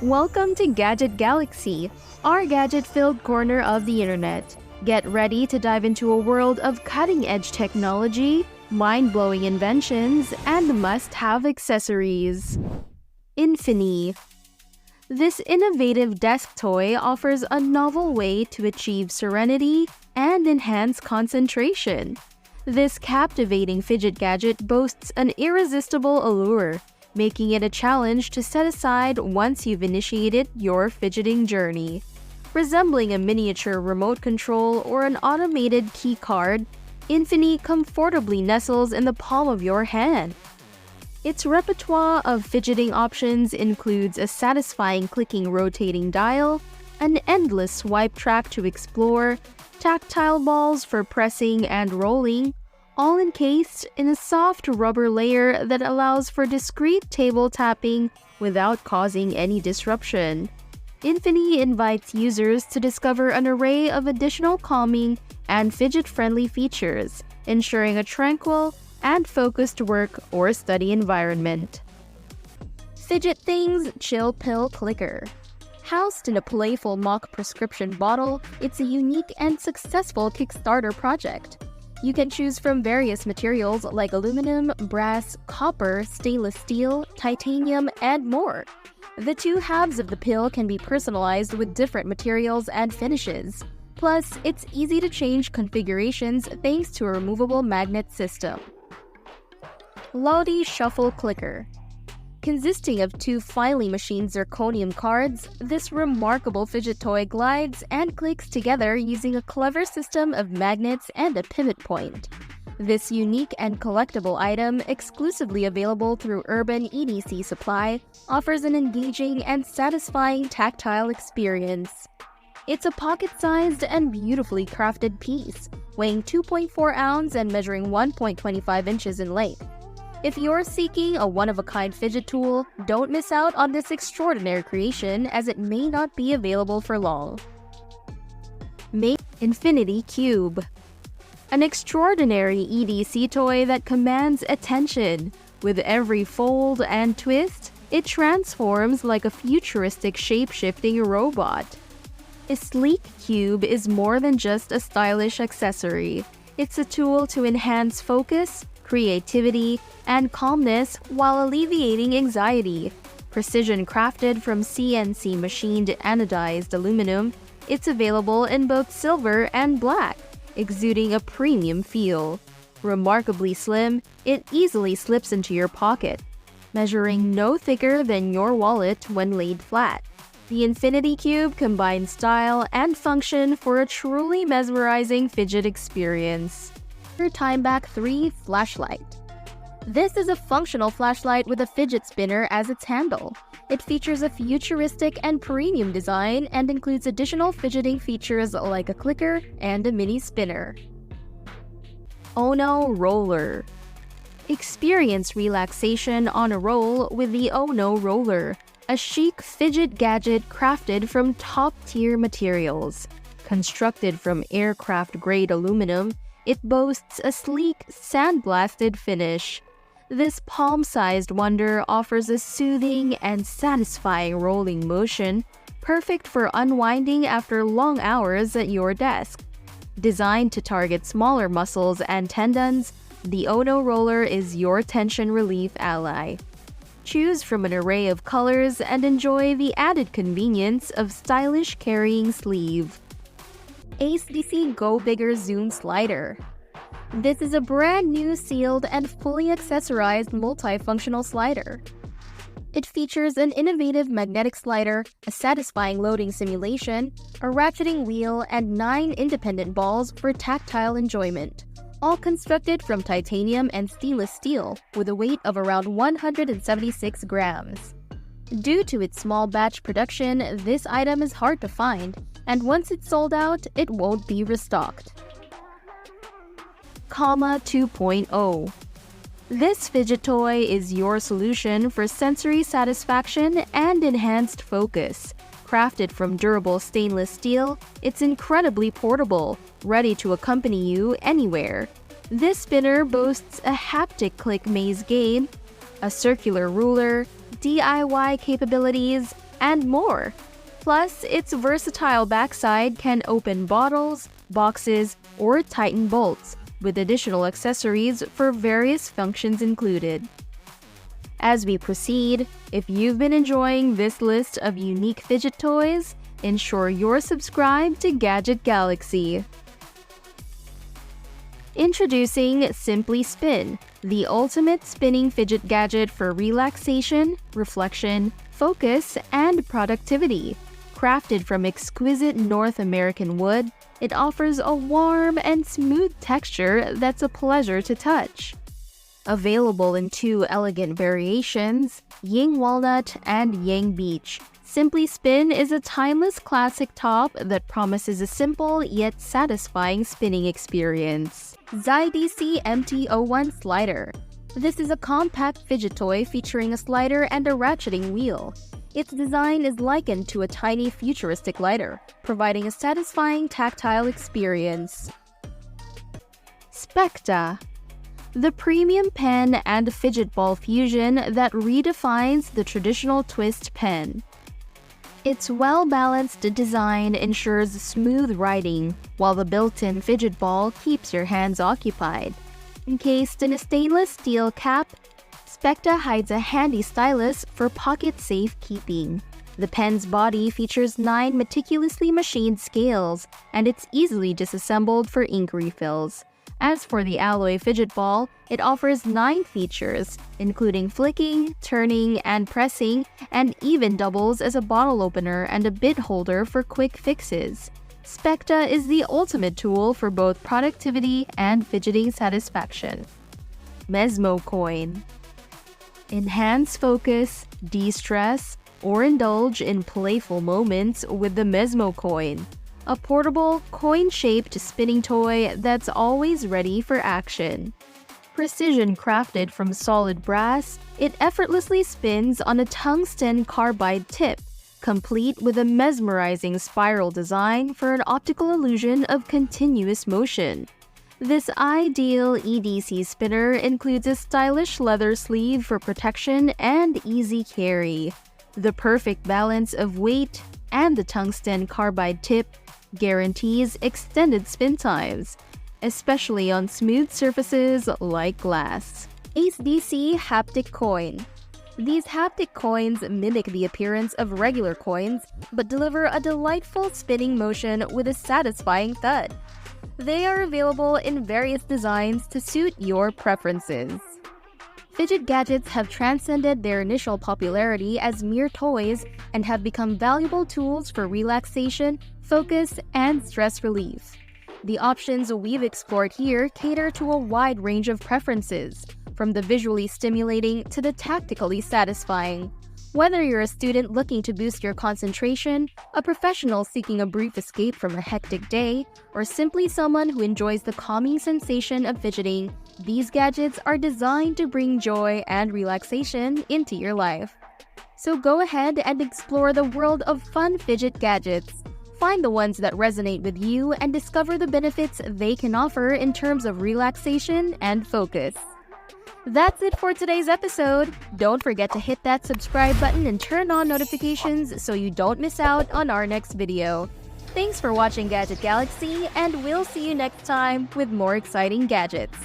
Welcome to Gadget Galaxy, our gadget-filled corner of the internet. Get ready to dive into a world of cutting-edge technology, mind-blowing inventions, and must-have accessories. Infini. This innovative desk toy offers a novel way to achieve serenity and enhance concentration. This captivating fidget gadget boasts an irresistible allure, making it a challenge to set aside once you've initiated your fidgeting journey. Resembling a miniature remote control or an automated key card, Infini comfortably nestles in the palm of your hand. Its repertoire of fidgeting options includes a satisfying clicking rotating dial, an endless swipe track to explore, tactile balls for pressing and rolling, all encased in a soft rubber layer that allows for discreet table tapping without causing any disruption. Infini invites users to discover an array of additional calming and fidget-friendly features, ensuring a tranquil and focused work or study environment. FidgetThings Chill Pill Clicker. Housed in a playful mock prescription bottle, it's a unique and successful Kickstarter project. You can choose from various materials like aluminum, brass, copper, stainless steel, titanium, and more. The two halves of the pill can be personalized with different materials and finishes. Plus, it's easy to change configurations thanks to a removable magnet system. Lautie Shuffle Clicker. Consisting of two filing machine zirconium cards, this remarkable fidget toy glides and clicks together using a clever system of magnets and a pivot point. This unique and collectible item, exclusively available through Urban EDC Supply, offers an engaging and satisfying tactile experience. It's a pocket-sized and beautifully crafted piece, weighing 2.4 ounces and measuring 1.25 inches in length. If you're seeking a one-of-a-kind fidget tool, don't miss out on this extraordinary creation as it may not be available for long. Infinity Cube. An extraordinary EDC toy that commands attention. With every fold and twist, it transforms like a futuristic shape-shifting robot. A sleek cube is more than just a stylish accessory. It's a tool to enhance focus, creativity, and calmness while alleviating anxiety. Precision crafted from CNC machined anodized aluminum, it's available in both silver and black, exuding a premium feel. Remarkably slim, it easily slips into your pocket, measuring no thicker than your wallet when laid flat. The Infinity Cube combines style and function for a truly mesmerizing fidget experience. Timeback 3 Flashlight. This is a functional flashlight with a fidget spinner as its handle. It features a futuristic and premium design and includes additional fidgeting features like a clicker and a mini spinner. ONO Roller. Experience relaxation on a roll with the ONO Roller, a chic fidget gadget crafted from top-tier materials. Constructed from aircraft-grade aluminum, it boasts a sleek, sandblasted finish. This palm-sized wonder offers a soothing and satisfying rolling motion, perfect for unwinding after long hours at your desk. Designed to target smaller muscles and tendons, the ONO Roller is your tension relief ally. Choose from an array of colors and enjoy the added convenience of stylish carrying sleeve. ACEDC GoBigger Zoom Slider. This is a brand new sealed and fully accessorized multifunctional slider. It features an innovative magnetic slider, a satisfying loading simulation, a ratcheting wheel, and 9 independent balls for tactile enjoyment. All constructed from titanium and stainless steel with a weight of around 176 grams. Due to its small batch production, this item is hard to find, and once it's sold out, it won't be restocked. Comma 2.0. This fidget toy is your solution for sensory satisfaction and enhanced focus. Crafted from durable stainless steel, it's incredibly portable, ready to accompany you anywhere. This spinner boasts a haptic click maze game, a circular ruler, DIY capabilities, and more. Plus, its versatile backside can open bottles, boxes, or tighten bolts, with additional accessories for various functions included. As we proceed, if you've been enjoying this list of unique fidget toys, ensure you're subscribed to Gadget Galaxy. Introducing Simply Spin, the ultimate spinning fidget gadget for relaxation, reflection, focus, and productivity. Crafted from exquisite North American wood, it offers a warm and smooth texture that's a pleasure to touch. Available in 2 elegant variations, Ying Walnut and Yang Beach, Simply Spin is a timeless classic top that promises a simple yet satisfying spinning experience. ZYEDC MT01 Slider. This is a compact fidget toy featuring a slider and a ratcheting wheel. Its design is likened to a tiny futuristic lighter, providing a satisfying tactile experience. SPECTA. The premium pen and fidget ball fusion that redefines the traditional twist pen. Its well-balanced design ensures smooth writing, while the built-in fidget ball keeps your hands occupied. Encased in a stainless steel cap, SPECTA hides a handy stylus for pocket-safe keeping. The pen's body features 9 meticulously machined scales, and it's easily disassembled for ink refills. As for the alloy fidget ball, it offers 9 features, including flicking, turning, and pressing, and even doubles as a bottle opener and a bit holder for quick fixes. SPECTA is the ultimate tool for both productivity and fidgeting satisfaction. Mezmocoin. Enhance focus, de-stress, or indulge in playful moments with the Mezmocoin. A portable, coin-shaped spinning toy that's always ready for action. Precision crafted from solid brass, it effortlessly spins on a tungsten carbide tip, complete with a mesmerizing spiral design for an optical illusion of continuous motion. This ideal EDC spinner includes a stylish leather sleeve for protection and easy carry. The perfect balance of weight and the tungsten carbide tip guarantees extended spin times, especially on smooth surfaces like glass. ACEDC Haptic Coin. These haptic coins mimic the appearance of regular coins, but deliver a delightful spinning motion with a satisfying thud. They are available in various designs to suit your preferences. Fidget gadgets have transcended their initial popularity as mere toys and have become valuable tools for relaxation, focus, and stress relief. The options we've explored here cater to a wide range of preferences, from the visually stimulating to the tactically satisfying. Whether you're a student looking to boost your concentration, a professional seeking a brief escape from a hectic day, or simply someone who enjoys the calming sensation of fidgeting, these gadgets are designed to bring joy and relaxation into your life. So go ahead and explore the world of fun fidget gadgets. Find the ones that resonate with you and discover the benefits they can offer in terms of relaxation and focus. That's it for today's episode. Don't forget to hit that subscribe button and turn on notifications so you don't miss out on our next video. Thanks for watching Gadget Galaxy, and we'll see you next time with more exciting gadgets.